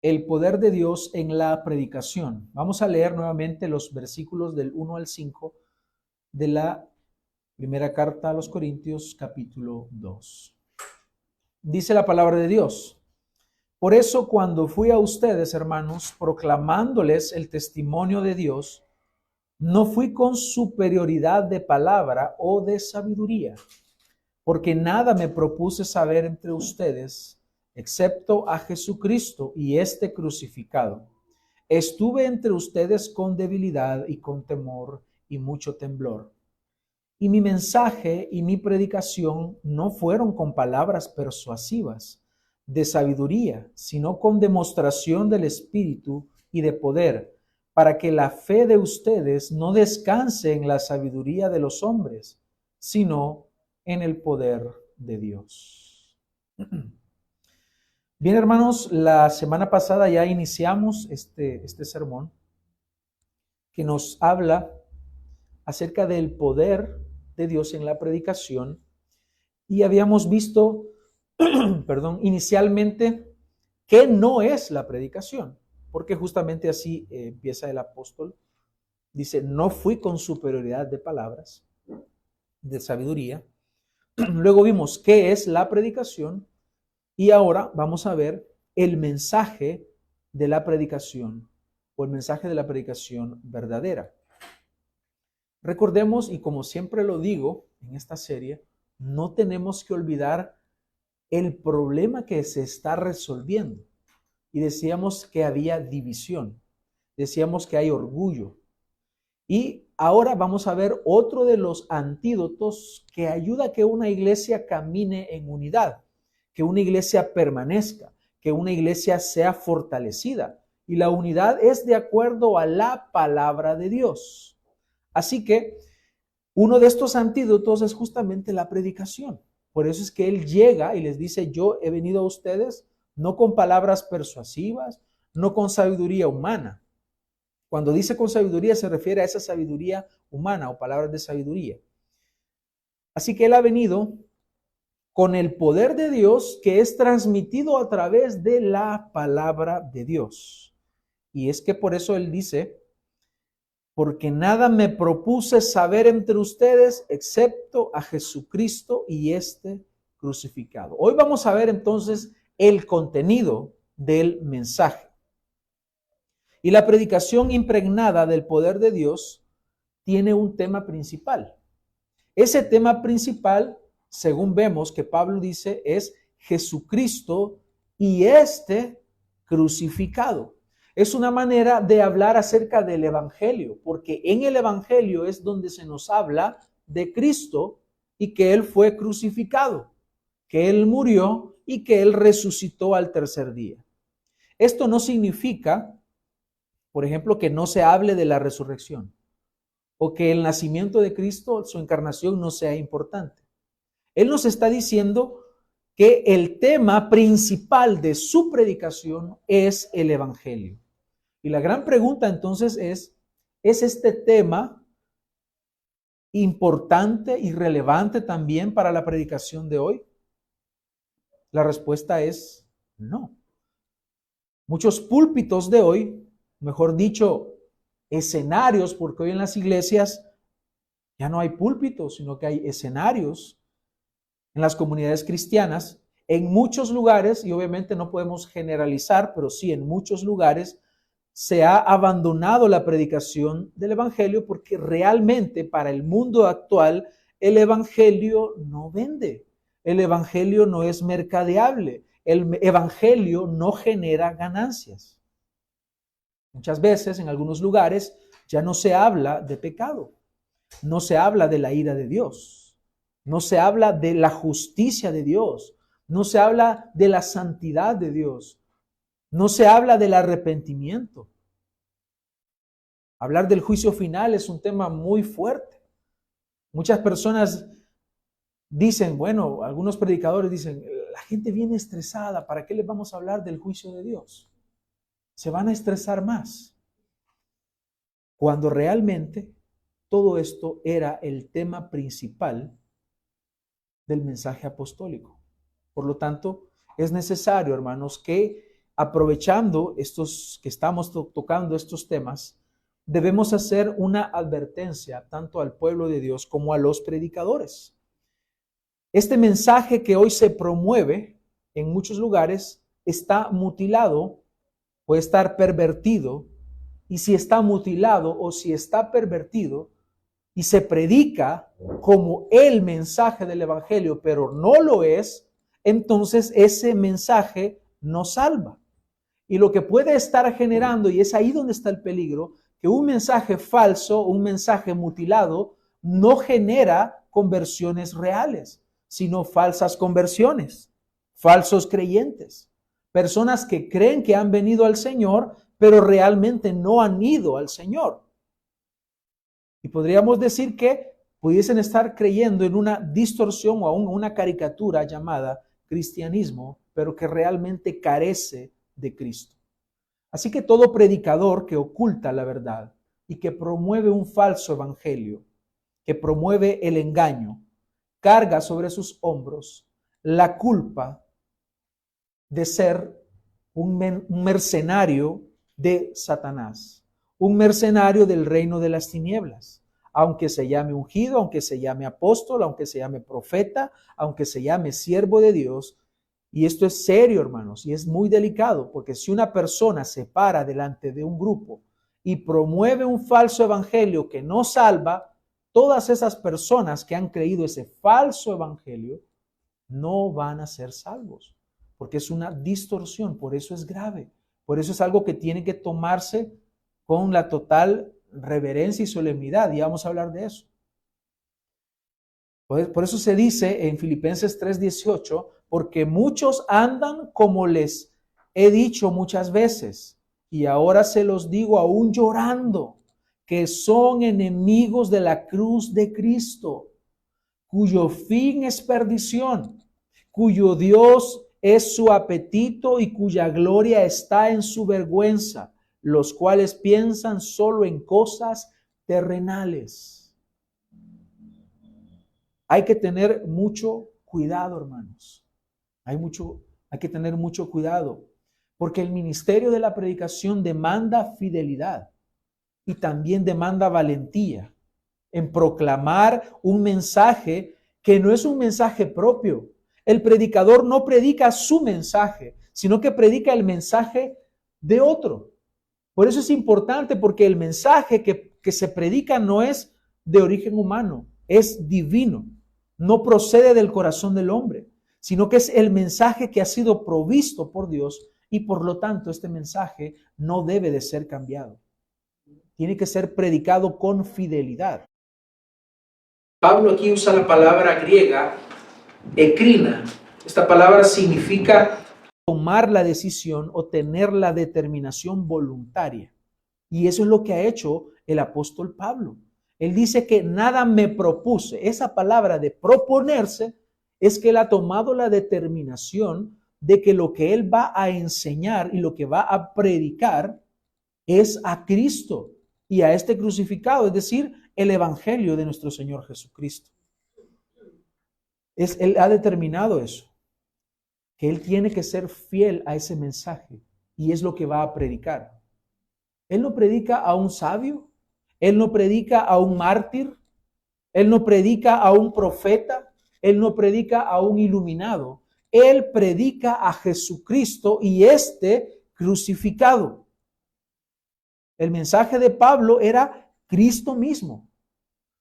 El poder de Dios en la predicación. Vamos a leer nuevamente los versículos del 1 al 5 de la primera carta a los Corintios, capítulo 2. Dice la palabra de Dios: por eso, cuando fui a ustedes, hermanos, proclamándoles el testimonio de Dios, no fui con superioridad de palabra o de sabiduría, porque nada me propuse saber entre ustedes, excepto a Jesucristo y este crucificado. Estuve entre ustedes con debilidad y con temor y mucho temblor. Y mi mensaje y mi predicación no fueron con palabras persuasivas de sabiduría, sino con demostración del Espíritu y de poder, para que la fe de ustedes no descanse en la sabiduría de los hombres, sino en el poder de Dios. Bien, hermanos, la semana pasada ya iniciamos este sermón que nos habla acerca del poder de Dios en la predicación, y habíamos visto, inicialmente, qué no es la predicación, porque justamente así empieza el apóstol. Dice, no fui con superioridad de palabras, de sabiduría. Luego vimos qué es la predicación y ahora vamos a ver el mensaje de la predicación o el mensaje de la predicación verdadera. Recordemos, y como siempre lo digo en esta serie, no tenemos que olvidar el problema que se está resolviendo. Y decíamos que había división, decíamos que hay orgullo. Y ahora vamos a ver otro de los antídotos que ayuda a que una iglesia camine en unidad, que una iglesia permanezca, que una iglesia sea fortalecida. Y la unidad es de acuerdo a la palabra de Dios. Así que uno de estos antídotos es justamente la predicación. Por eso es que Él llega y les dice, yo he venido a ustedes no con palabras persuasivas, no con sabiduría humana. Cuando dice con sabiduría se refiere a esa sabiduría humana o palabras de sabiduría. Así que Él ha venido con el poder de Dios que es transmitido a través de la palabra de Dios. Y es que por eso Él dice, porque nada me propuse saber entre ustedes excepto a Jesucristo y este crucificado. Hoy vamos a ver entonces el contenido del mensaje. Y la predicación impregnada del poder de Dios tiene un tema principal. Ese tema principal, según vemos que Pablo dice, es Jesucristo y este crucificado. Es una manera de hablar acerca del Evangelio, porque en el Evangelio es donde se nos habla de Cristo y que Él fue crucificado, que Él murió y que Él resucitó al tercer día. Esto no significa, por ejemplo, que no se hable de la resurrección o que el nacimiento de Cristo, su encarnación, no sea importante. Él nos está diciendo que el tema principal de su predicación es el Evangelio. Y la gran pregunta entonces ¿es este tema importante y relevante también para la predicación de hoy? La respuesta es no. Muchos púlpitos de hoy, mejor dicho, escenarios, porque hoy en las iglesias ya no hay púlpitos, sino que hay escenarios en las comunidades cristianas, en muchos lugares, y obviamente no podemos generalizar, pero sí en muchos lugares, se ha abandonado la predicación del Evangelio porque realmente para el mundo actual el Evangelio no vende, el Evangelio no es mercadeable, el Evangelio no genera ganancias. Muchas veces en algunos lugares ya no se habla de pecado, no se habla de la ira de Dios, no se habla de la justicia de Dios, no se habla de la santidad de Dios, no se habla del arrepentimiento. Hablar del juicio final es un tema muy fuerte. Muchas personas dicen, bueno, algunos predicadores dicen, la gente viene estresada, ¿para qué les vamos a hablar del juicio de Dios? Se van a estresar más. Cuando realmente todo esto era el tema principal del mensaje apostólico. Por lo tanto, es necesario, hermanos, que aprovechando estos que estamos tocando estos temas, debemos hacer una advertencia tanto al pueblo de Dios como a los predicadores. Este mensaje que hoy se promueve en muchos lugares está mutilado, puede estar pervertido, y si está mutilado o si está pervertido y se predica como el mensaje del evangelio, pero no lo es, entonces ese mensaje no salva. Y lo que puede estar generando, y es ahí donde está el peligro, que un mensaje falso, un mensaje mutilado, no genera conversiones reales, sino falsas conversiones, falsos creyentes, personas que creen que han venido al Señor, pero realmente no han ido al Señor. Y podríamos decir que pudiesen estar creyendo en una distorsión o aún una caricatura llamada cristianismo, pero que realmente carece de Cristo. Así que todo predicador que oculta la verdad y que promueve un falso evangelio, que promueve el engaño, carga sobre sus hombros la culpa de ser un mercenario de Satanás, un mercenario del reino de las tinieblas, aunque se llame ungido, aunque se llame apóstol, aunque se llame profeta, aunque se llame siervo de Dios. Y esto es serio, hermanos, y es muy delicado, porque si una persona se para delante de un grupo y promueve un falso evangelio que no salva, todas esas personas que han creído ese falso evangelio no van a ser salvos, porque es una distorsión, por eso es grave, por eso es algo que tiene que tomarse con la total reverencia y solemnidad, y vamos a hablar de eso. Por eso se dice en Filipenses 3:18, porque muchos andan como les he dicho muchas veces, y ahora se los digo aún llorando, que son enemigos de la cruz de Cristo, cuyo fin es perdición, cuyo Dios es su apetito y cuya gloria está en su vergüenza, los cuales piensan solo en cosas terrenales. Hay que tener mucho cuidado, hermanos. Hay que tener mucho cuidado, porque el ministerio de la predicación demanda fidelidad y también demanda valentía en proclamar un mensaje que no es un mensaje propio. El predicador no predica su mensaje, sino que predica el mensaje de otro. Por eso es importante, porque el mensaje que se predica no es de origen humano, es divino. No procede del corazón del hombre, sino que es el mensaje que ha sido provisto por Dios, y por lo tanto este mensaje no debe de ser cambiado. Tiene que ser predicado con fidelidad. Pablo aquí usa la palabra griega ekrina. Esta palabra significa tomar la decisión o tener la determinación voluntaria. Y eso es lo que ha hecho el apóstol Pablo. Él dice que nada me propuse. Esa palabra de proponerse es que él ha tomado la determinación de que lo que él va a enseñar y lo que va a predicar es a Cristo y a este crucificado, es decir, el evangelio de nuestro Señor Jesucristo. Él ha determinado eso, que él tiene que ser fiel a ese mensaje, y es lo que va a predicar. Él no predica a un sabio, él no predica a un mártir, él no predica a un profeta, él no predica a un iluminado. Él predica a Jesucristo y este crucificado. El mensaje de Pablo era Cristo mismo,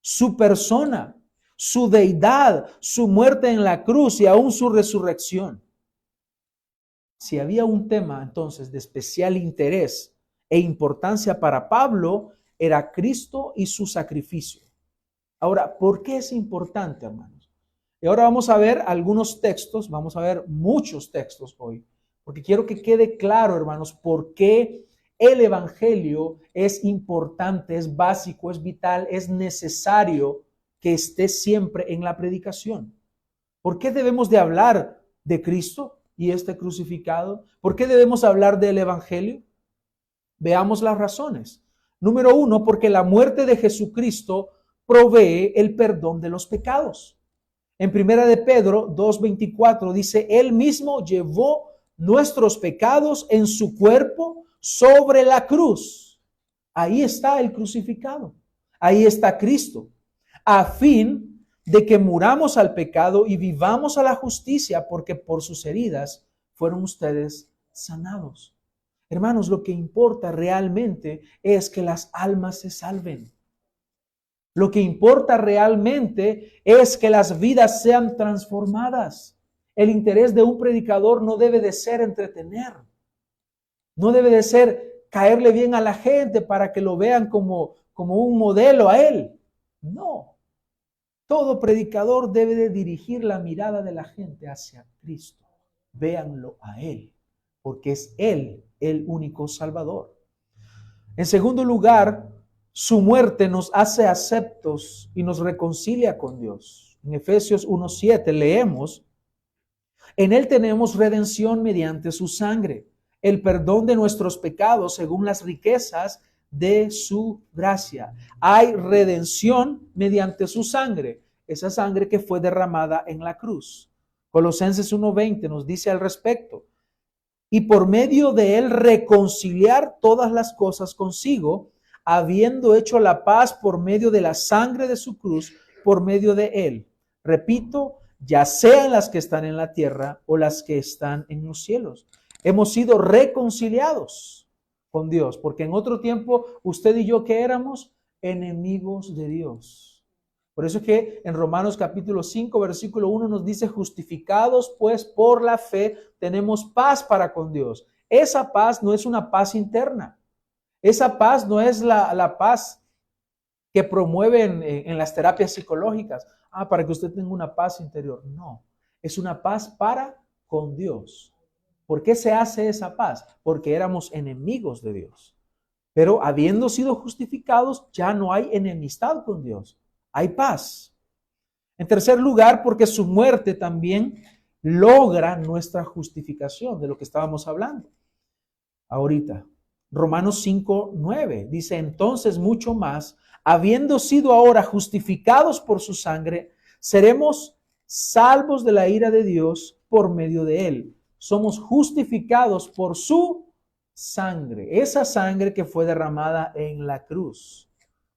su persona, su deidad, su muerte en la cruz y aún su resurrección. Si había un tema entonces de especial interés e importancia para Pablo, era Cristo y su sacrificio. Ahora, ¿por qué es importante, hermanos? Y ahora vamos a ver algunos textos, vamos a ver muchos textos hoy, porque quiero que quede claro, hermanos, por qué el evangelio es importante, es básico, es vital, es necesario que esté siempre en la predicación. ¿Por qué debemos de hablar de Cristo y este crucificado? ¿Por qué debemos hablar del evangelio? Veamos las razones. Número 1, porque la muerte de Jesucristo provee el perdón de los pecados. En 1 de Pedro 2:24 dice, Él mismo llevó nuestros pecados en su cuerpo sobre la cruz. Ahí está el crucificado. Ahí está Cristo. A fin de que muramos al pecado y vivamos a la justicia, porque por sus heridas fueron ustedes sanados. Hermanos, lo que importa realmente es que las almas se salven. Lo que importa realmente es que las vidas sean transformadas. El interés de un predicador no debe de ser entretener. No debe de ser caerle bien a la gente para que lo vean como un modelo a él. No. Todo predicador debe de dirigir la mirada de la gente hacia Cristo. Véanlo a Él, porque es Él el único Salvador. En segundo lugar, su muerte nos hace aceptos y nos reconcilia con Dios. En Efesios 1:7 leemos: en Él tenemos redención mediante su sangre, el perdón de nuestros pecados según las riquezas de su gracia. Hay redención mediante su sangre, esa sangre que fue derramada en la cruz. Colosenses 1:20 nos dice al respecto: y por medio de él reconciliar todas las cosas consigo, habiendo hecho la paz por medio de la sangre de su cruz, por medio de él. Repito, ya sean las que están en la tierra o las que están en los cielos. Hemos sido reconciliados con Dios, porque en otro tiempo usted y yo, ¿qué éramos? Enemigos de Dios. Por eso es que en Romanos capítulo 5, versículo 1 nos dice: justificados pues por la fe tenemos paz para con Dios. Esa paz no es una paz interna. Esa paz no es la paz que promueven en las terapias psicológicas. Para que usted tenga una paz interior. No, es una paz para con Dios. ¿Por qué se hace esa paz? Porque éramos enemigos de Dios. Pero habiendo sido justificados, ya no hay enemistad con Dios. Hay paz. En tercer lugar, porque su muerte también logra nuestra justificación, de lo que estábamos hablando ahorita. Romanos 5:9 dice: entonces mucho más, habiendo sido ahora justificados por su sangre, seremos salvos de la ira de Dios por medio de él. Somos justificados por su sangre, esa sangre que fue derramada en la cruz.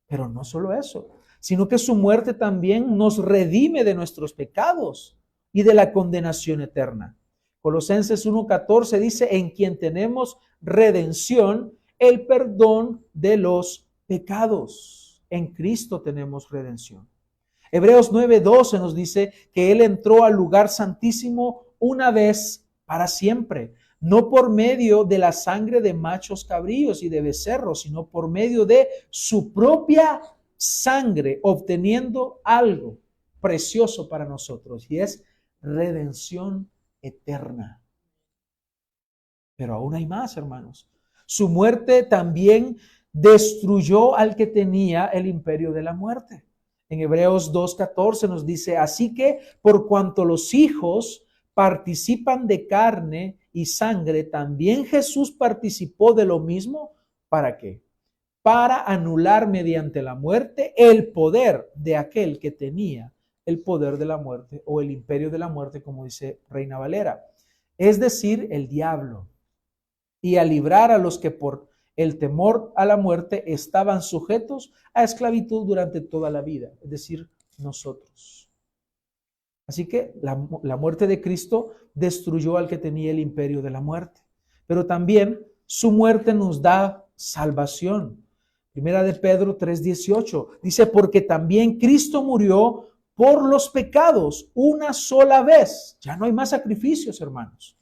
Pero no solo eso, sino que su muerte también nos redime de nuestros pecados y de la condenación eterna. Colosenses 1:14 dice: en quien tenemos redención, el perdón de los pecados. En Cristo tenemos redención. Hebreos 9:12 nos dice que Él entró al lugar santísimo una vez para siempre, no por medio de la sangre de machos cabríos y de becerros, sino por medio de su propia sangre, obteniendo algo precioso para nosotros, y es redención eterna. Pero aún hay más, hermanos. Su muerte también destruyó al que tenía el imperio de la muerte. En Hebreos 2:14 nos dice: así que por cuanto los hijos participan de carne y sangre, también Jesús participó de lo mismo. ¿Para qué? Para anular mediante la muerte el poder de aquel que tenía el poder de la muerte, o el imperio de la muerte, como dice Reina Valera, es decir, el diablo, y a librar a los que por el temor a la muerte estaban sujetos a esclavitud durante toda la vida, es decir, nosotros. Así que la muerte de Cristo destruyó al que tenía el imperio de la muerte, pero también su muerte nos da salvación. Primera de Pedro 3:18 dice: porque también Cristo murió por los pecados una sola vez. Ya no hay más sacrificios, hermanos.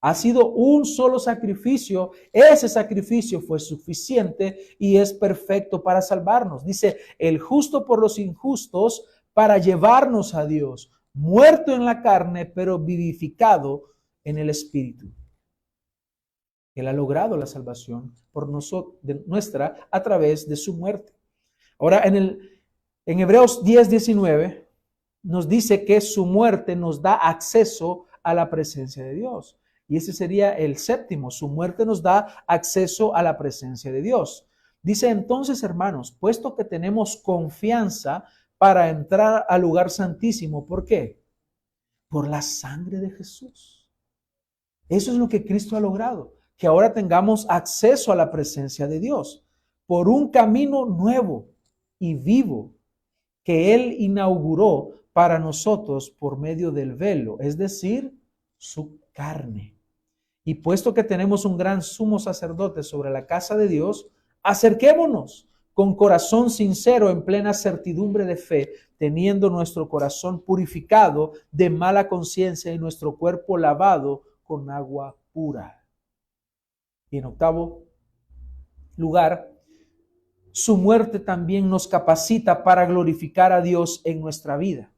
Ha sido un solo sacrificio. Ese sacrificio fue suficiente y es perfecto para salvarnos. Dice: el justo por los injustos, para llevarnos a Dios, muerto en la carne, pero vivificado en el Espíritu. Él ha logrado la salvación por nuestra a través de su muerte. Ahora, en Hebreos 10:19 nos dice que su muerte nos da acceso a la presencia de Dios. Y ese sería el séptimo: su muerte nos da acceso a la presencia de Dios. Dice: entonces, hermanos, puesto que tenemos confianza para entrar al lugar santísimo, ¿por qué? Por la sangre de Jesús. Eso es lo que Cristo ha logrado, que ahora tengamos acceso a la presencia de Dios por un camino nuevo y vivo que Él inauguró para nosotros por medio del velo, es decir, su carne. Y puesto que tenemos un gran sumo sacerdote sobre la casa de Dios, acerquémonos con corazón sincero, en plena certidumbre de fe, teniendo nuestro corazón purificado de mala conciencia y nuestro cuerpo lavado con agua pura. Y en octavo lugar, su muerte también nos capacita para glorificar a Dios en nuestra vida.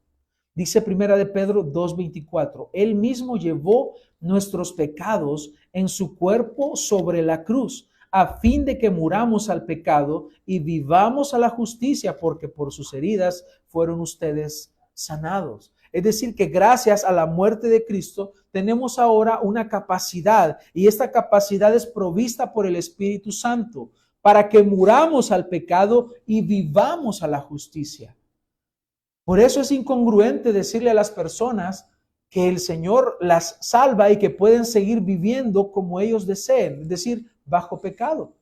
Dice Primera de Pedro 2:24, Él mismo llevó nuestros pecados en su cuerpo sobre la cruz, a fin de que muramos al pecado y vivamos a la justicia, porque por sus heridas fueron ustedes sanados. Es decir, que gracias a la muerte de Cristo tenemos ahora una capacidad, y esta capacidad es provista por el Espíritu Santo, para que muramos al pecado y vivamos a la justicia. Por eso es incongruente decirle a las personas que el Señor las salva y que pueden seguir viviendo como ellos deseen, es decir, bajo pecado.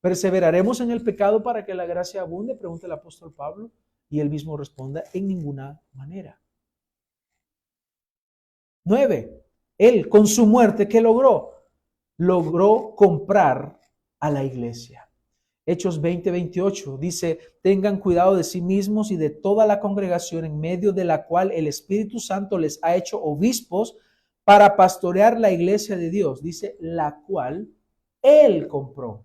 ¿Perseveraremos en el pecado para que la gracia abunde?, pregunta el apóstol Pablo, y él mismo responde, en ninguna manera. 9. Él con su muerte, ¿qué logró? Logró comprar a la iglesia. Hechos 20:28 dice, tengan cuidado de sí mismos y de toda la congregación en medio de la cual el Espíritu Santo les ha hecho obispos para pastorear la iglesia de Dios. Dice, la cual Él compró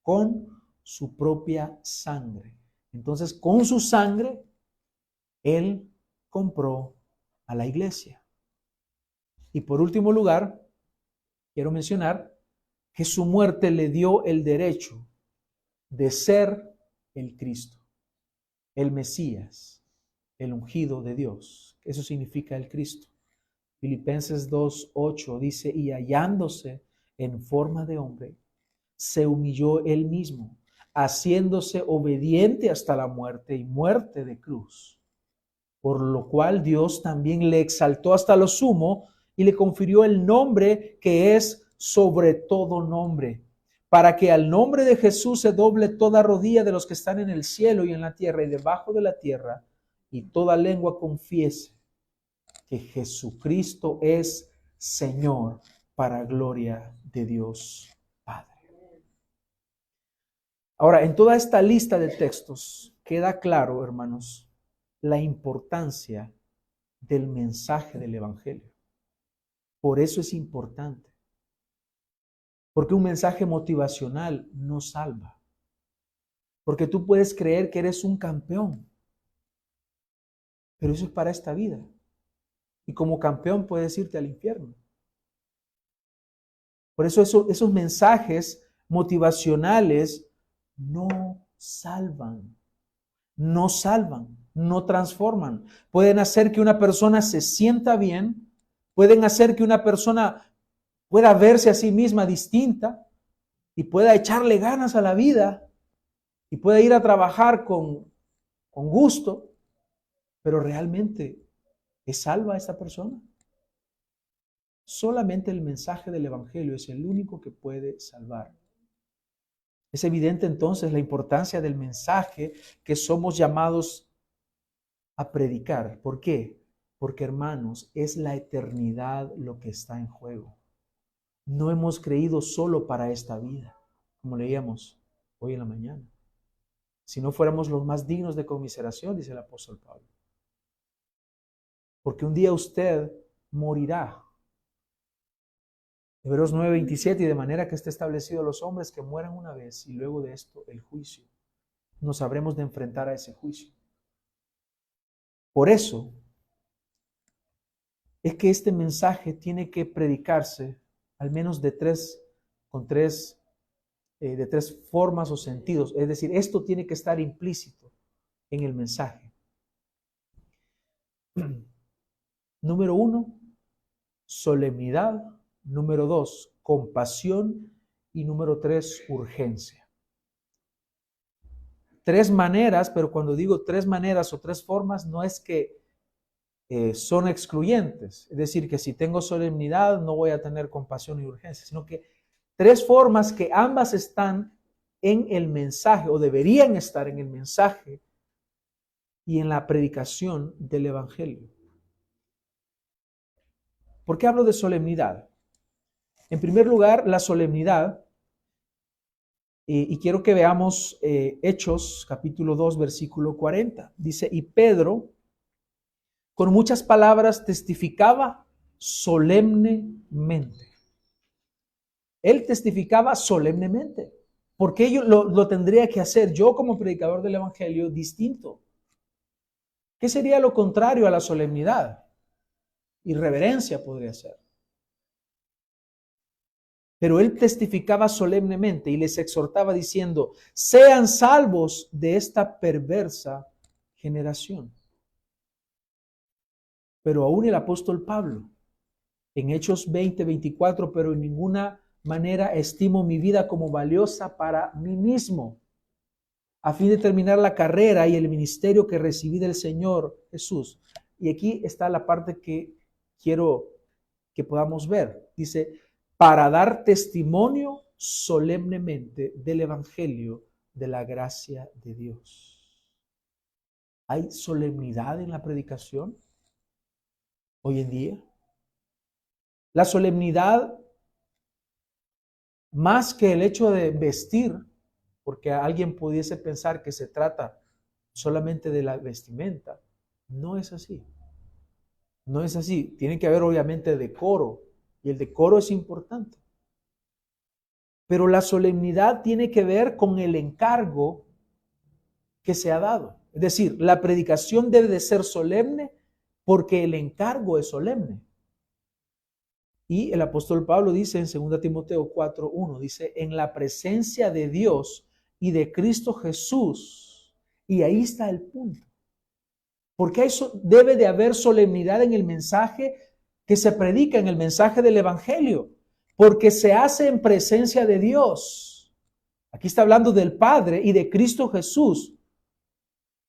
con su propia sangre. Entonces, con su sangre, Él compró a la iglesia. Y por último lugar, quiero mencionar que su muerte le dio el derecho de ser el Cristo, el Mesías, el ungido de Dios. Eso significa el Cristo. Filipenses 2:8 dice, y hallándose en forma de hombre, se humilló él mismo, haciéndose obediente hasta la muerte y muerte de cruz. Por lo cual Dios también le exaltó hasta lo sumo y le confirió el nombre que es sobre todo nombre, para que al nombre de Jesús se doble toda rodilla de los que están en el cielo y en la tierra y debajo de la tierra, y toda lengua confiese que Jesucristo es Señor, para gloria de Dios Padre. Ahora, en toda esta lista de textos queda claro, hermanos, la importancia del mensaje del Evangelio. Por eso es importante. Porque un mensaje motivacional no salva. Porque tú puedes creer que eres un campeón, pero eso es para esta vida. Y como campeón puedes irte al infierno. Por eso esos mensajes motivacionales no salvan, no transforman. Pueden hacer que una persona se sienta bien, pueden hacer que una persona pueda verse a sí misma distinta y pueda echarle ganas a la vida y pueda ir a trabajar con gusto, pero realmente ¿es salva esta persona? Solamente el mensaje del Evangelio es el único que puede salvar. Es evidente entonces la importancia del mensaje que somos llamados a predicar. ¿Por qué? Porque, hermanos, es la eternidad lo que está en juego. No hemos creído solo para esta vida, como leíamos hoy en la mañana. Si no fuéramos los más dignos de conmiseración, dice el apóstol Pablo. Porque un día usted morirá. Hebreos 9:27, y de manera que esté establecido a los hombres que mueran una vez y luego de esto el juicio. Nos habremos de enfrentar a ese juicio. Por eso es que este mensaje tiene que predicarse al menos de tres formas o sentidos. Es decir, esto tiene que estar implícito en el mensaje. Número 1, solemnidad. Número 2, compasión. Y número 3, urgencia. 3 maneras, pero cuando digo 3 maneras o 3 formas, no es que son excluyentes. Es decir, que si tengo solemnidad no voy a tener compasión y urgencia, sino que tres formas que ambas están en el mensaje o deberían estar en el mensaje y en la predicación del Evangelio. ¿Por qué hablo de solemnidad? En primer lugar, la solemnidad, y quiero que veamos Hechos capítulo 2, versículo 40. Dice, y Pedro con muchas palabras testificaba solemnemente. Él testificaba solemnemente. ¿Por qué yo lo tendría que hacer yo como predicador del Evangelio distinto? ¿Qué sería lo contrario a la solemnidad? Irreverencia podría ser. Pero él testificaba solemnemente y les exhortaba diciendo, sean salvos de esta perversa generación. Pero aún el apóstol Pablo, en Hechos 20, 24, pero en ninguna manera estimo mi vida como valiosa para mí mismo, a fin de terminar la carrera y el ministerio que recibí del Señor Jesús. Y aquí está la parte que quiero que podamos ver. Dice, para dar testimonio solemnemente del Evangelio de la gracia de Dios. ¿Hay solemnidad en la predicación hoy en día? La solemnidad, más que el hecho de vestir, porque alguien pudiese pensar que se trata solamente de la vestimenta, no es así. No es así. Tiene que haber obviamente decoro, y el decoro es importante. Pero la solemnidad tiene que ver con el encargo que se ha dado. Es decir, la predicación debe de ser solemne porque el encargo es solemne. Y el apóstol Pablo dice en 2 Timoteo 4:1, dice, en la presencia de Dios y de Cristo Jesús. Y ahí está el punto. Porque eso debe de haber solemnidad en el mensaje que se predica, en el mensaje del Evangelio. Porque se hace en presencia de Dios. Aquí está hablando del Padre y de Cristo Jesús,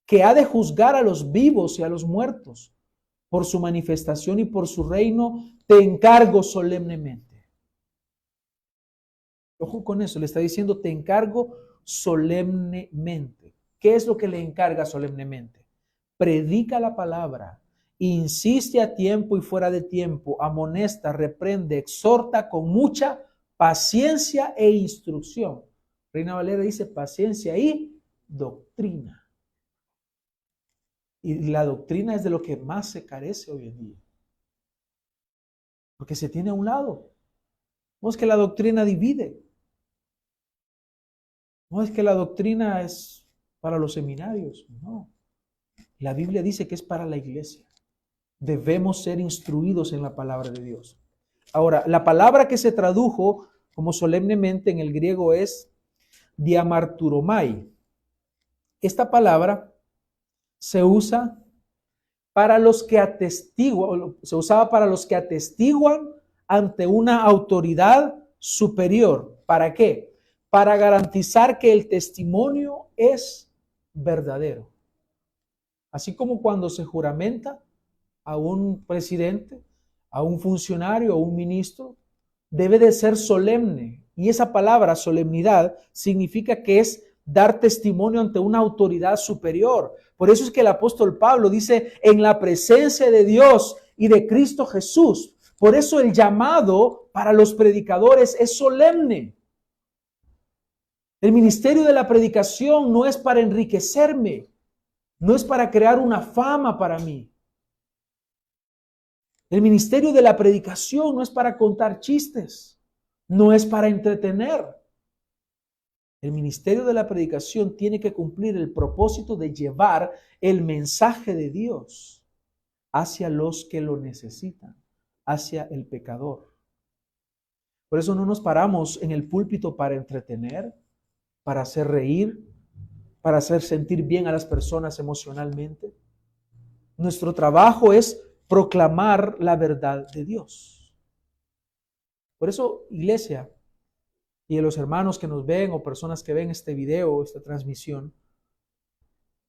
que ha de juzgar a los vivos y a los muertos. Por su manifestación y por su reino, te encargo solemnemente. Ojo con eso, le está diciendo, te encargo solemnemente. ¿Qué es lo que le encarga solemnemente? Predica la palabra, insiste a tiempo y fuera de tiempo, amonesta, reprende, exhorta con mucha paciencia e instrucción. Reina Valera dice paciencia y doctrina. Y la doctrina es de lo que más se carece hoy en día. Porque se tiene a un lado. No es que la doctrina divide. No es que la doctrina es para los seminarios. No. La Biblia dice que es para la iglesia. Debemos ser instruidos en la palabra de Dios. Ahora, la palabra que se tradujo como solemnemente en el griego es diamarturomai. Esta palabra se usa para los que atestiguan, se usaba para los que atestiguan ante una autoridad superior. ¿Para qué? Para garantizar que el testimonio es verdadero. Así como cuando se juramenta a un presidente, a un funcionario, a un ministro, debe de ser solemne. Y esa palabra, solemnidad, significa que es dar testimonio ante una autoridad superior. Por eso es que el apóstol Pablo dice, en la presencia de Dios y de Cristo Jesús. Por eso el llamado para los predicadores es solemne. El ministerio de la predicación no es para enriquecerme, no es para crear una fama para mí. El ministerio de la predicación no es para contar chistes, no es para entretener. El ministerio de la predicación tiene que cumplir el propósito de llevar el mensaje de Dios hacia los que lo necesitan, hacia el pecador. Por eso no nos paramos en el púlpito para entretener, para hacer reír, para hacer sentir bien a las personas emocionalmente. Nuestro trabajo es proclamar la verdad de Dios. Por eso, iglesia, y a los hermanos que nos ven o personas que ven este video, esta transmisión,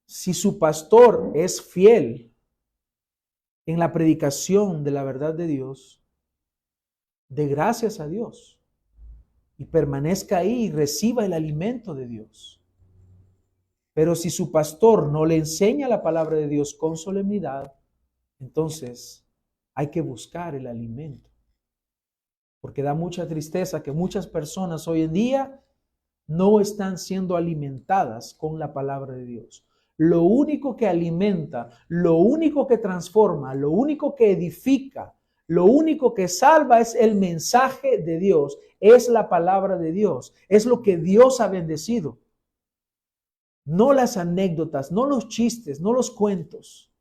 si su pastor es fiel en la predicación de la verdad de Dios, dé gracias a Dios y permanezca ahí y reciba el alimento de Dios. Pero si su pastor no le enseña la palabra de Dios con solemnidad, entonces hay que buscar el alimento. Porque da mucha tristeza que muchas personas hoy en día no están siendo alimentadas con la palabra de Dios. Lo único que alimenta, lo único que transforma, lo único que edifica, lo único que salva es el mensaje de Dios, es la palabra de Dios, es lo que Dios ha bendecido. No las anécdotas, no los chistes, no los cuentos,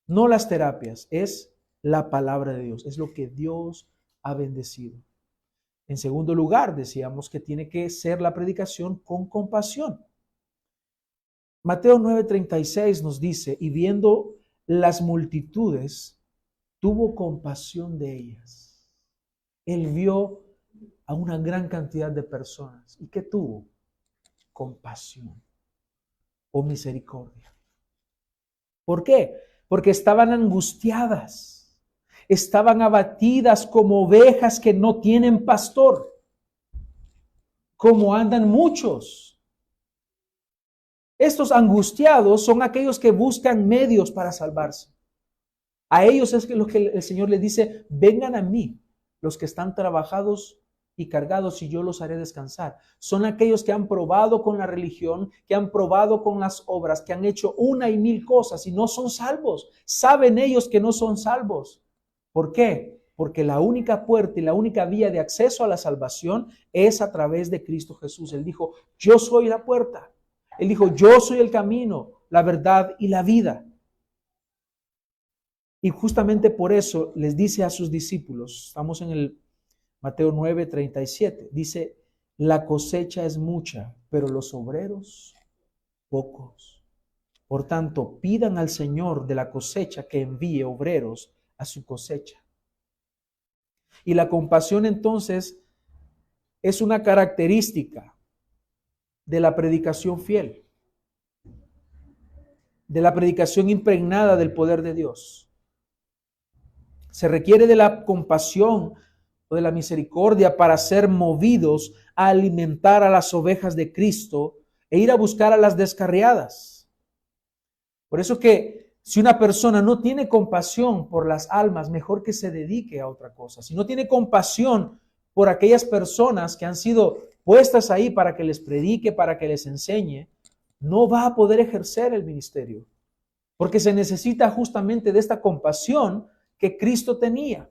no las terapias, es la palabra de Dios, es lo que Dios ha bendecido. En segundo lugar, decíamos que tiene que ser la predicación con compasión. Mateo 9:36 nos dice, y viendo las multitudes, tuvo compasión de ellas. Él vio a una gran cantidad de personas. ¿Y qué tuvo? Compasión o misericordia. ¿Por qué? Porque estaban angustiadas, estaban abatidas como ovejas que no tienen pastor, como andan muchos. Estos angustiados son aquellos que buscan medios para salvarse. A ellos es lo que el Señor les dice, vengan a mí, los que están trabajados y cargados, y yo los haré descansar. Son aquellos que han probado con la religión, que han probado con las obras, que han hecho una y mil cosas y no son salvos. Saben ellos que no son salvos. ¿Por qué? Porque la única puerta y la única vía de acceso a la salvación es a través de Cristo Jesús. Él dijo, yo soy la puerta. Él dijo, yo soy el camino, la verdad y la vida. Y justamente por eso les dice a sus discípulos, estamos en el Mateo 9:37, dice, la cosecha es mucha, pero los obreros pocos. Por tanto, pidan al Señor de la cosecha que envíe obreros a su cosecha. Y la compasión entonces es una característica de la predicación fiel, de la predicación impregnada del poder de Dios. Se requiere de la compasión o de la misericordia para ser movidos a alimentar a las ovejas de Cristo e ir a buscar a las descarriadas. Por eso que si una persona no tiene compasión por las almas, mejor que se dedique a otra cosa. Si no tiene compasión por aquellas personas que han sido puestas ahí para que les predique, para que les enseñe, no va a poder ejercer el ministerio. Porque se necesita justamente de esta compasión que Cristo tenía.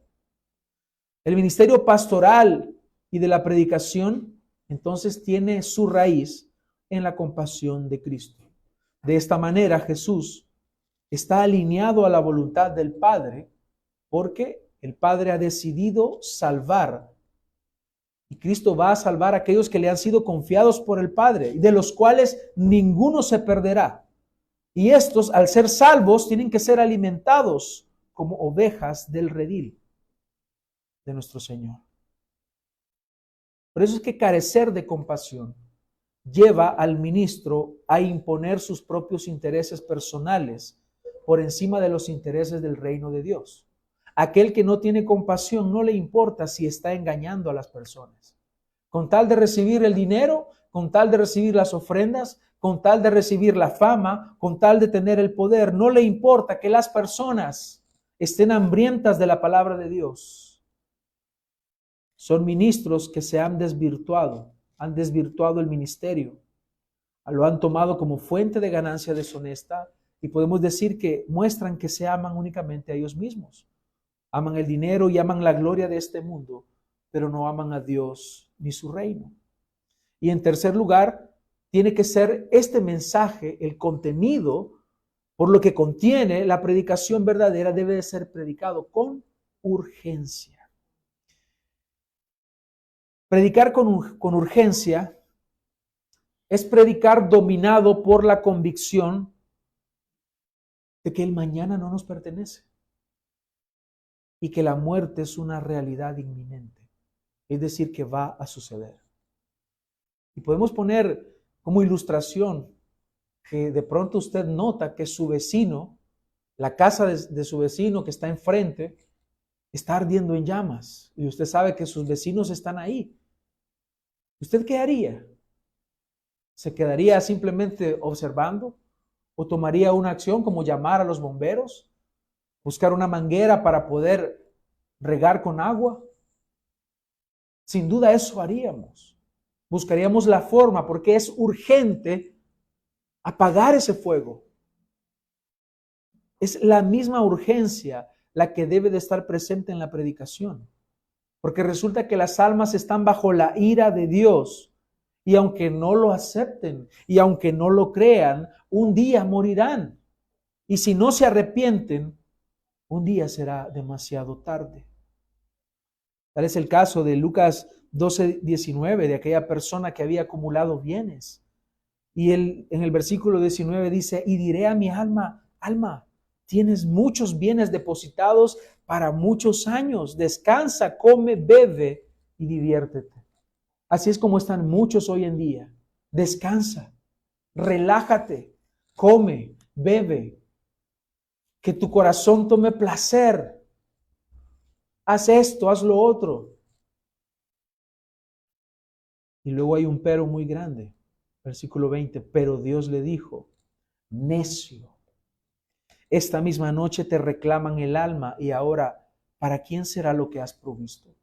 El ministerio pastoral y de la predicación, entonces, tiene su raíz en la compasión de Cristo. De esta manera, Jesús está alineado a la voluntad del Padre porque el Padre ha decidido salvar. Y Cristo va a salvar a aquellos que le han sido confiados por el Padre, de los cuales ninguno se perderá. Y estos, al ser salvos, tienen que ser alimentados como ovejas del redil de nuestro Señor. Por eso es que carecer de compasión lleva al ministro a imponer sus propios intereses personales por encima de los intereses del reino de Dios. Aquel que no tiene compasión no le importa si está engañando a las personas. Con tal de recibir el dinero, con tal de recibir las ofrendas, con tal de recibir la fama, con tal de tener el poder, no le importa que las personas estén hambrientas de la palabra de Dios. Son ministros que se han desvirtuado el ministerio, lo han tomado como fuente de ganancia deshonesta y podemos decir que muestran que se aman únicamente a ellos mismos. Aman el dinero y aman la gloria de este mundo, pero no aman a Dios ni su reino. Y en tercer lugar, tiene que ser este mensaje, el contenido, por lo que contiene la predicación verdadera, debe de ser predicado con urgencia. Predicar con urgencia es predicar dominado por la convicción de que el mañana no nos pertenece y que la muerte es una realidad inminente, es decir, que va a suceder. Y podemos poner como ilustración que de pronto usted nota que su vecino La casa de su vecino que está enfrente está ardiendo en llamas y usted sabe que sus vecinos están ahí. ¿Usted qué haría? ¿Se quedaría simplemente observando? ¿O tomaría una acción como llamar a los bomberos? ¿Buscar una manguera para poder regar con agua? Sin duda eso haríamos. Buscaríamos la forma porque es urgente apagar ese fuego. Es la misma urgencia la que debe de estar presente en la predicación. Porque resulta que las almas están bajo la ira de Dios. Y aunque no lo acepten y aunque no lo crean, un día morirán. Y si no se arrepienten, un día será demasiado tarde. Tal es el caso de Lucas 12:19, de aquella persona que había acumulado bienes. Y él en el versículo 19 dice, y diré a mi alma, alma, tienes muchos bienes depositados para muchos años. Descansa, come, bebe y diviértete. Así es como están muchos hoy en día. Descansa, relájate, come, bebe. Que tu corazón tome placer. Haz esto, haz lo otro. Y luego hay un pero muy grande. Versículo 20, pero Dios le dijo, necio. Esta misma noche te reclaman el alma y ahora, ¿para quién será lo que has provisto?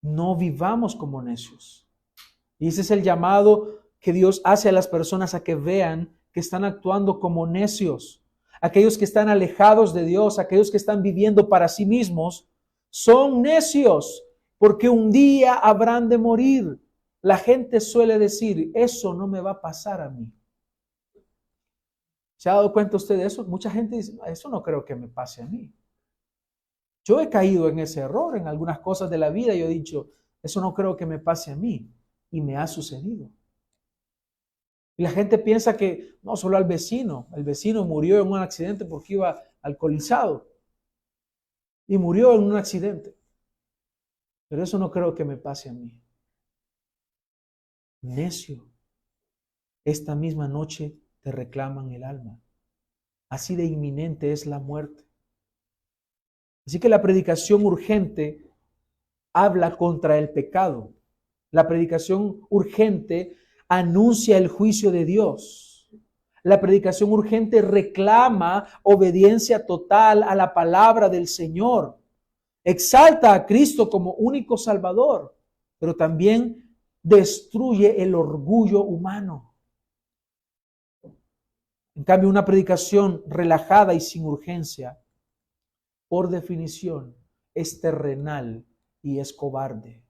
No vivamos como necios. Y ese es el llamado que Dios hace a las personas a que vean que están actuando como necios. Aquellos que están alejados de Dios, aquellos que están viviendo para sí mismos, son necios porque un día habrán de morir. La gente suele decir, eso no me va a pasar a mí. ¿Se ha dado cuenta usted de eso? Mucha gente dice, eso no creo que me pase a mí. Yo he caído en ese error en algunas cosas de la vida. Yo he dicho, eso no creo que me pase a mí. Y me ha sucedido. Y la gente piensa que no solo al vecino. El vecino murió en un accidente porque iba alcoholizado. Y murió en un accidente. Pero eso no creo que me pase a mí. Necio. Esta misma noche te reclaman el alma. Así de inminente es la muerte. Así que la predicación urgente habla contra el pecado. La predicación urgente anuncia el juicio de Dios. La predicación urgente reclama obediencia total a la palabra del Señor. Exalta a Cristo como único Salvador, pero también destruye el orgullo humano. En cambio, una predicación relajada y sin urgencia, por definición, es terrenal y es cobarde,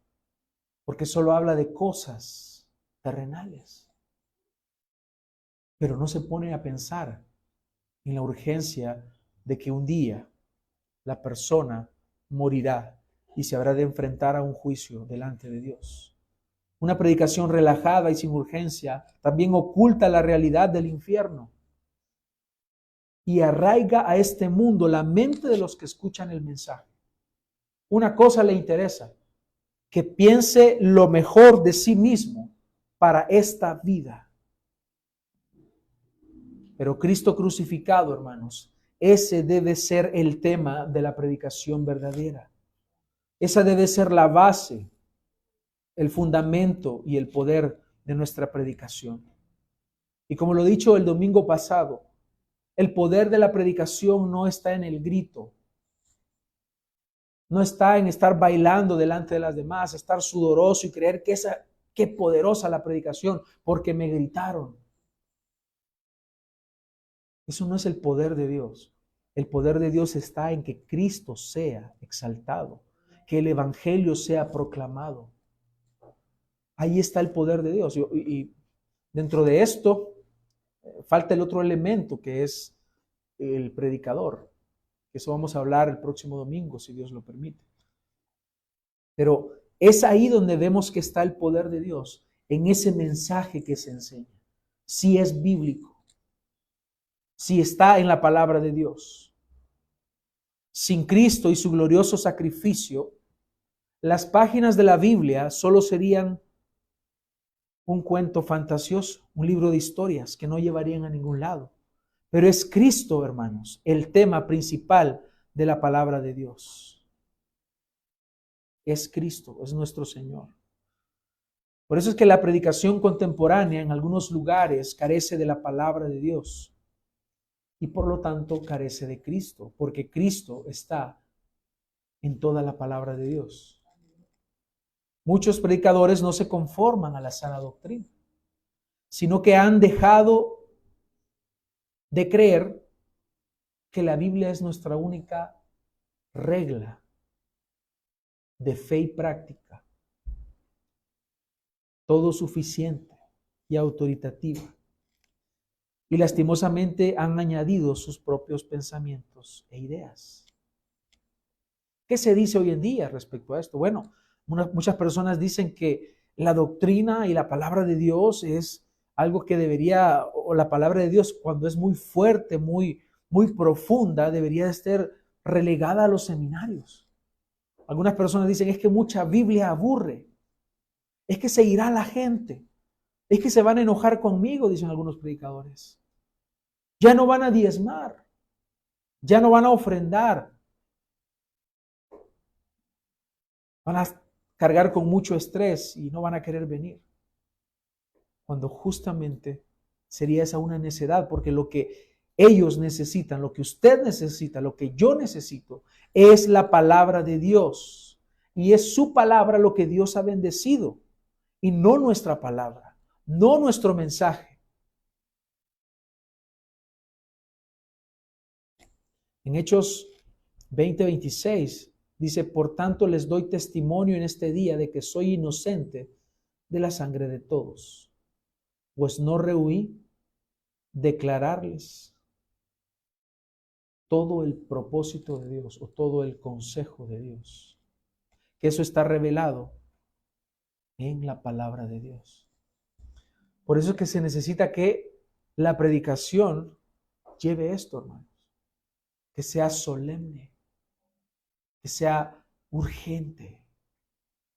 porque solo habla de cosas terrenales, pero no se pone a pensar en la urgencia de que un día la persona morirá y se habrá de enfrentar a un juicio delante de Dios. Una predicación relajada y sin urgencia también oculta la realidad del infierno y arraiga a este mundo la mente de los que escuchan el mensaje. Una cosa le interesa, que piense lo mejor de sí mismo para esta vida. Pero Cristo crucificado, hermanos, ese debe ser el tema de la predicación verdadera. Esa debe ser la base, el fundamento y el poder de nuestra predicación. Y como lo he dicho el domingo pasado, el poder de la predicación no está en el grito, no está en estar bailando delante de las demás, estar sudoroso y creer que qué poderosa la predicación, porque me gritaron. Eso no es el poder de Dios. El poder de Dios está en que Cristo sea exaltado, que el evangelio sea proclamado. Ahí está el poder de Dios. Y dentro de esto falta el otro elemento que es el predicador. Eso vamos a hablar el próximo domingo, si Dios lo permite. Pero es ahí donde vemos que está el poder de Dios, en ese mensaje que se enseña. Si es bíblico, si está en la palabra de Dios. Sin Cristo y su glorioso sacrificio, las páginas de la Biblia solo serían un cuento fantasioso, un libro de historias que no llevarían a ningún lado. Pero es Cristo, hermanos, el tema principal de la palabra de Dios. Es Cristo, es nuestro Señor. Por eso es que la predicación contemporánea en algunos lugares carece de la palabra de Dios y por lo tanto carece de Cristo, porque Cristo está en toda la palabra de Dios. Muchos predicadores no se conforman a la sana doctrina, sino que han dejado de creer que la Biblia es nuestra única regla de fe y práctica, todo suficiente y autoritativa. Y lastimosamente han añadido sus propios pensamientos e ideas. ¿Qué se dice hoy en día respecto a esto? Bueno, muchas personas dicen que la doctrina y la palabra de Dios es algo que debería, o la palabra de Dios cuando es muy fuerte, muy profunda, debería estar relegada a los seminarios. Algunas personas dicen, es que mucha Biblia aburre, es que se irá la gente, es que se van a enojar conmigo, dicen algunos predicadores. Ya no van a diezmar, ya no van a ofrendar, van a cargar con mucho estrés y no van a querer venir. Cuando justamente sería esa una necedad, porque lo que ellos necesitan, lo que usted necesita, lo que yo necesito, es la palabra de Dios. Y es su palabra lo que Dios ha bendecido, y no nuestra palabra, no nuestro mensaje. En Hechos 20:26 dice, por tanto les doy testimonio en este día de que soy inocente de la sangre de todos, pues no rehuí declararles todo el propósito de Dios o todo el consejo de Dios, que eso está revelado en la palabra de Dios. Por eso es que se necesita que la predicación lleve esto, hermanos, que sea solemne, que sea urgente,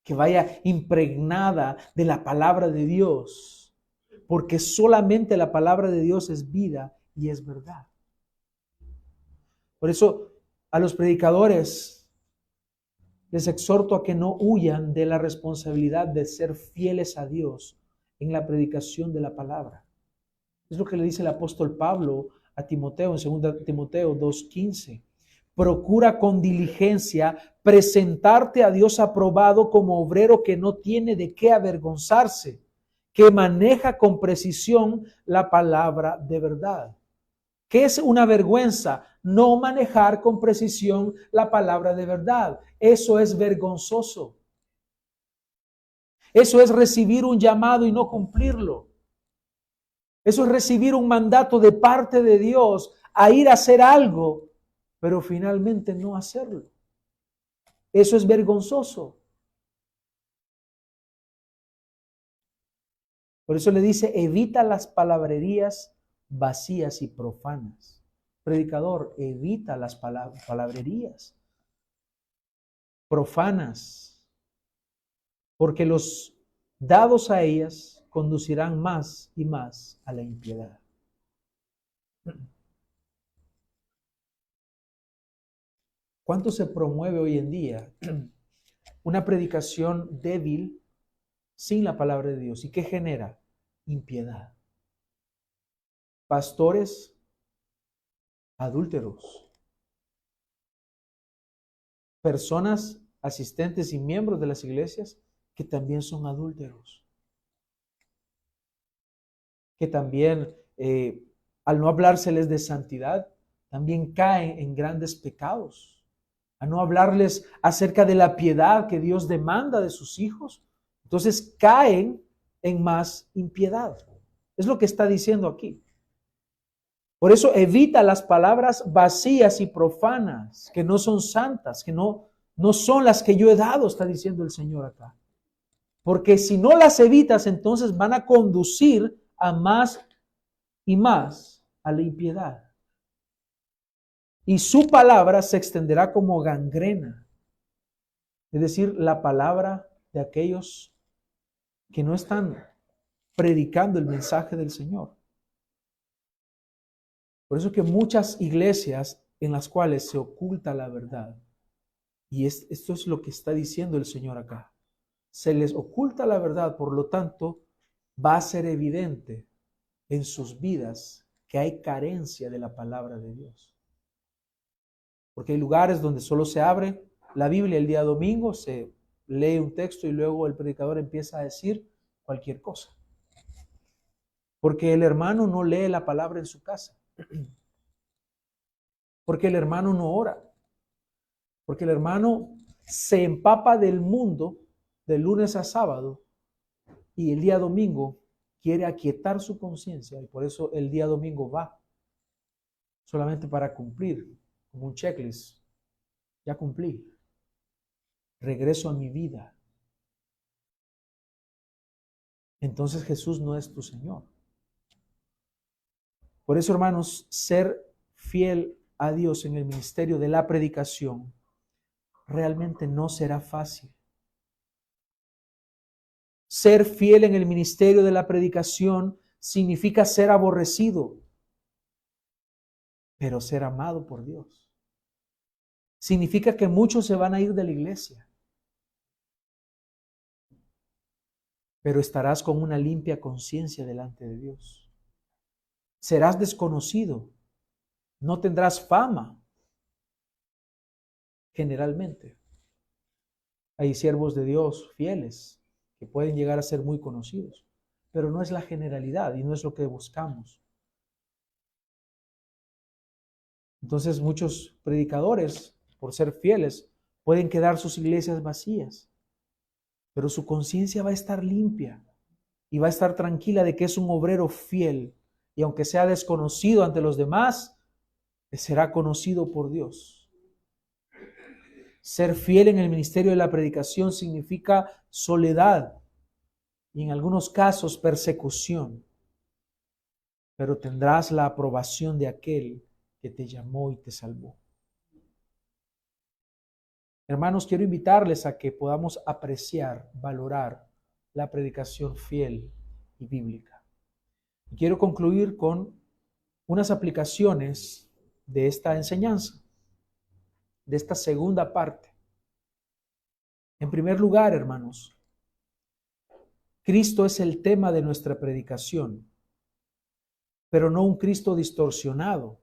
que vaya impregnada de la palabra de Dios, porque solamente la palabra de Dios es vida y es verdad. Por eso a los predicadores les exhorto a que no huyan de la responsabilidad de ser fieles a Dios en la predicación de la palabra. Es lo que le dice el apóstol Pablo a Timoteo en 2 Timoteo 2:15. Procura con diligencia presentarte a Dios aprobado como obrero que no tiene de qué avergonzarse, que maneja con precisión la palabra de verdad. ¿Qué es una vergüenza? No manejar con precisión la palabra de verdad. Eso es vergonzoso. Eso es recibir un llamado y no cumplirlo. Eso es recibir un mandato de parte de Dios a ir a hacer algo, pero finalmente no hacerlo. Eso es vergonzoso. Por eso le dice, evita las palabrerías vacías y profanas. Predicador, evita las palabrerías profanas, porque los dados a ellas conducirán más y más a la impiedad. ¿Cuánto se promueve hoy en día una predicación débil sin la palabra de Dios? ¿Y qué genera? Impiedad. Pastores adúlteros. Personas asistentes y miembros de las iglesias que también son adúlteros. Que también, al no hablárseles de santidad, también caen en grandes pecados. A no hablarles acerca de la piedad que Dios demanda de sus hijos, entonces caen en más impiedad. Es lo que está diciendo aquí. Por eso evita las palabras vacías y profanas, que no son santas, que no son las que yo he dado, está diciendo el Señor acá. Porque si no las evitas, entonces van a conducir a más y más a la impiedad. Y su palabra se extenderá como gangrena. Es decir, la palabra de aquellos que no están predicando el mensaje del Señor. Por eso que muchas iglesias en las cuales se oculta la verdad, y esto es lo que está diciendo el Señor acá, se les oculta la verdad, por lo tanto, va a ser evidente en sus vidas que hay carencia de la palabra de Dios. Porque hay lugares donde solo se abre la Biblia el día domingo, se lee un texto y luego el predicador empieza a decir cualquier cosa. Porque el hermano no lee la palabra en su casa. Porque el hermano no ora. Porque el hermano se empapa del mundo de lunes a sábado y el día domingo quiere aquietar su conciencia y por eso el día domingo va solamente para cumplir, como un checklist. Ya cumplí. Regreso a mi vida. Entonces Jesús no es tu Señor. Por eso, hermanos, ser fiel a Dios en el ministerio de la predicación realmente no será fácil. Ser fiel en el ministerio de la predicación significa ser aborrecido, pero ser amado por Dios. Significa que muchos se van a ir de la iglesia, pero estarás con una limpia conciencia delante de Dios. Serás desconocido, no tendrás fama. Generalmente, hay siervos de Dios fieles que pueden llegar a ser muy conocidos, pero no es la generalidad y no es lo que buscamos. Entonces muchos predicadores, por ser fieles, pueden quedar sus iglesias vacías, pero su conciencia va a estar limpia y va a estar tranquila de que es un obrero fiel y aunque sea desconocido ante los demás, será conocido por Dios. Ser fiel en el ministerio de la predicación significa soledad y en algunos casos persecución, pero tendrás la aprobación de aquel que te llamó y te salvó. Hermanos, quiero invitarles a que podamos apreciar, valorar la predicación fiel y bíblica. Y quiero concluir con unas aplicaciones de esta enseñanza, de esta segunda parte. En primer lugar, hermanos, Cristo es el tema de nuestra predicación, pero no un Cristo distorsionado,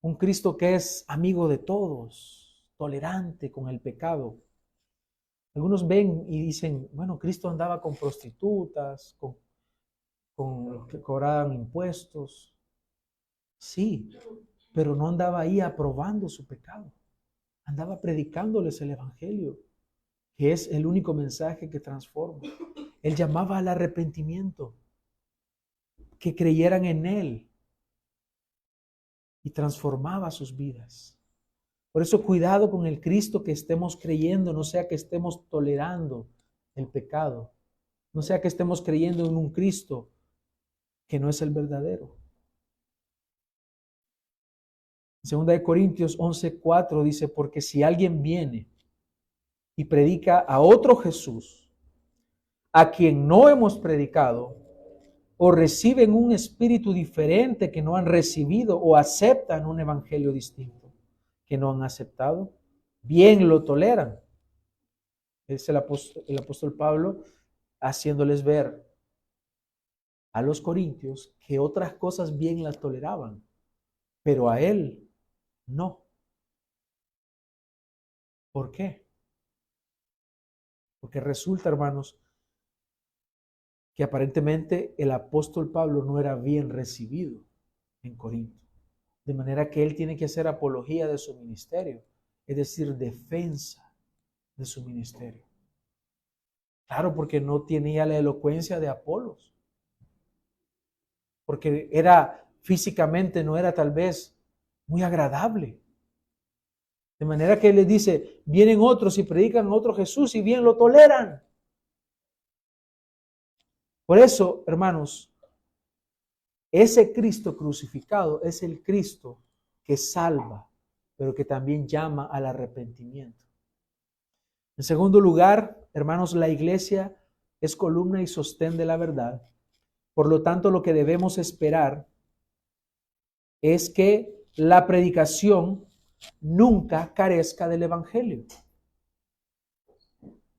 un Cristo que es amigo de todos, tolerante con el pecado. Algunos ven y dicen, bueno, Cristo andaba con prostitutas, con que cobraban impuestos. Sí, pero no andaba ahí aprobando su pecado. Andaba predicándoles el evangelio, que es el único mensaje que transforma. Él llamaba al arrepentimiento, que creyeran en Él y transformaba sus vidas. Por eso cuidado con el Cristo que estemos creyendo, no sea que estemos tolerando el pecado, no sea que estemos creyendo en un Cristo que no es el verdadero. En 2 Corintios 11:4 dice, porque si alguien viene y predica a otro Jesús, a quien no hemos predicado, o reciben un espíritu diferente que no han recibido, o aceptan un evangelio distinto que no han aceptado, bien lo toleran. Es el apóstol Pablo haciéndoles ver a los corintios que otras cosas bien las toleraban, pero a él no. ¿Por qué? Porque resulta, hermanos, que aparentemente el apóstol Pablo no era bien recibido en Corinto. De manera que él tiene que hacer apología de su ministerio, es decir, defensa de su ministerio. Claro, porque no tenía la elocuencia de Apolos, porque físicamente no era tal vez muy agradable. De manera que él les dice, vienen otros y predican a otro Jesús y bien lo toleran. Por eso, hermanos, ese Cristo crucificado es el Cristo que salva, pero que también llama al arrepentimiento. En segundo lugar, hermanos, la iglesia es columna y sostén de la verdad. Por lo tanto, lo que debemos esperar es que la predicación nunca carezca del Evangelio.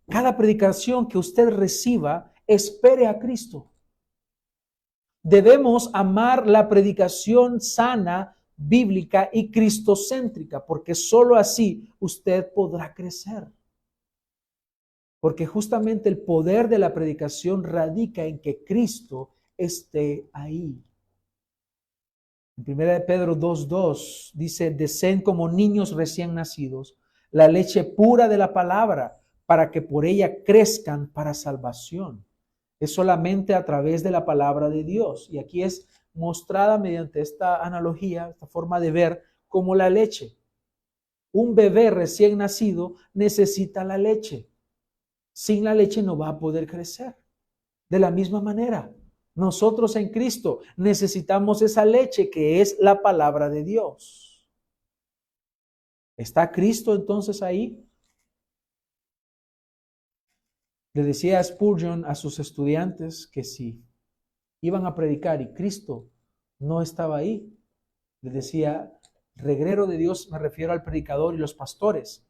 Cada predicación que usted reciba, espere a Cristo. Debemos amar la predicación sana, bíblica y cristocéntrica, porque sólo así usted podrá crecer. Porque justamente el poder de la predicación radica en que Cristo esté ahí. En 1 Pedro 2:2 dice, deseen como niños recién nacidos la leche pura de la palabra, para que por ella crezcan para salvación. Es solamente a través de la palabra de Dios. Y aquí es mostrada mediante esta analogía, esta forma de ver, como la leche. Un bebé recién nacido necesita la leche. Sin la leche no va a poder crecer. De la misma manera, nosotros en Cristo necesitamos esa leche que es la palabra de Dios. ¿Está Cristo entonces ahí? Le decía Spurgeon a sus estudiantes que si iban a predicar y Cristo no estaba ahí, le decía, reguero de Dios, me refiero al predicador y los pastores,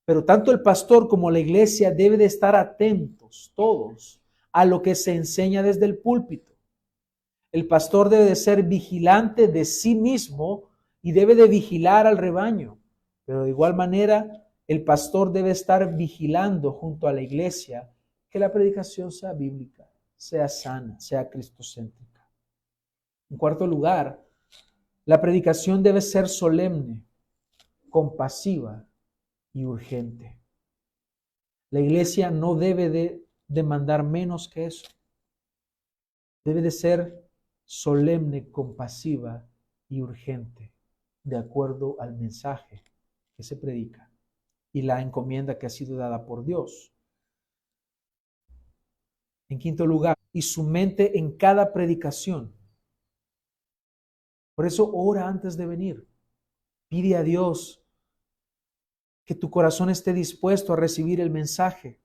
pero tanto el pastor como la iglesia debe de estar atentos todos a lo que se enseña desde el púlpito. El pastor debe de ser vigilante de sí mismo y debe de vigilar al rebaño, pero de igual manera el pastor debe estar vigilando junto a la iglesia que la predicación sea bíblica, sea sana, sea cristocéntrica. En cuarto lugar, la predicación debe ser solemne, compasiva y urgente. La iglesia no debe de demandar menos que eso. Debe de ser solemne, compasiva y urgente, de acuerdo al mensaje que se predica y la encomienda que ha sido dada por Dios. En quinto lugar, y su mente en cada predicación. Por eso ora antes de venir. Pide a Dios que tu corazón esté dispuesto a recibir el mensaje.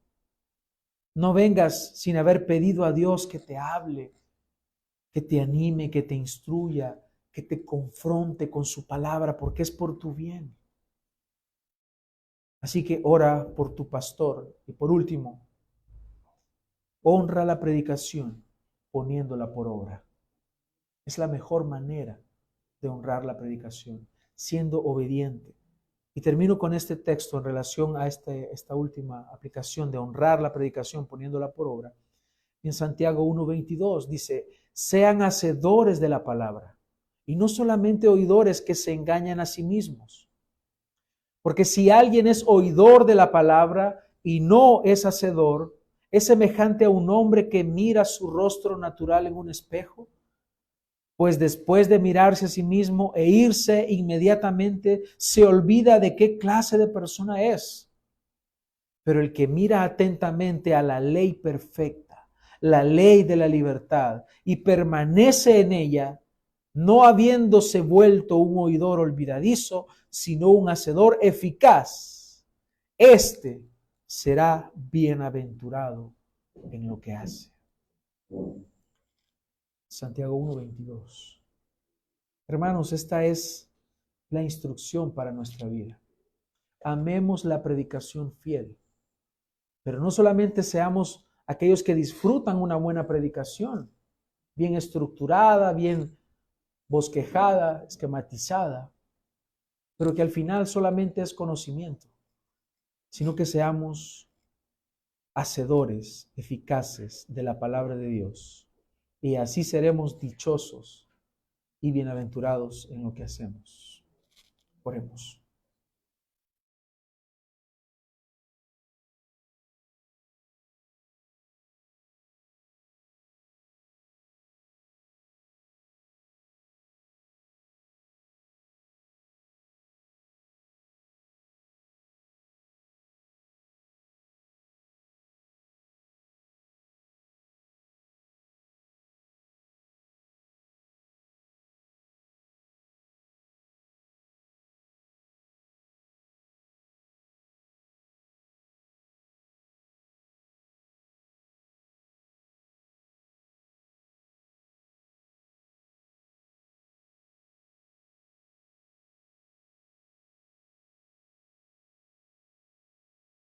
No vengas sin haber pedido a Dios que te hable, que te anime, que te instruya, que te confronte con su palabra, porque es por tu bien. Así que ora por tu pastor. Y por último, honra la predicación poniéndola por obra. Es la mejor manera de honrar la predicación, siendo obediente. Y termino con este texto en relación a esta última aplicación de honrar la predicación poniéndola por obra. En Santiago 1:22 dice, sean hacedores de la palabra y no solamente oidores que se engañan a sí mismos. Porque si alguien es oidor de la palabra y no es hacedor, es semejante a un hombre que mira su rostro natural en un espejo, pues después de mirarse a sí mismo e irse inmediatamente, se olvida de qué clase de persona es. Pero el que mira atentamente a la ley perfecta, la ley de la libertad, y permanece en ella, no habiéndose vuelto un oidor olvidadizo, sino un hacedor eficaz, éste será bienaventurado en lo que hace. Santiago 1:22. Hermanos, esta es la instrucción para nuestra vida. Amemos la predicación fiel, pero no solamente seamos aquellos que disfrutan una buena predicación, bien estructurada, bien bosquejada, esquematizada, pero que al final solamente es conocimiento, sino que seamos hacedores eficaces de la palabra de Dios. Y así seremos dichosos y bienaventurados en lo que hacemos. Oremos.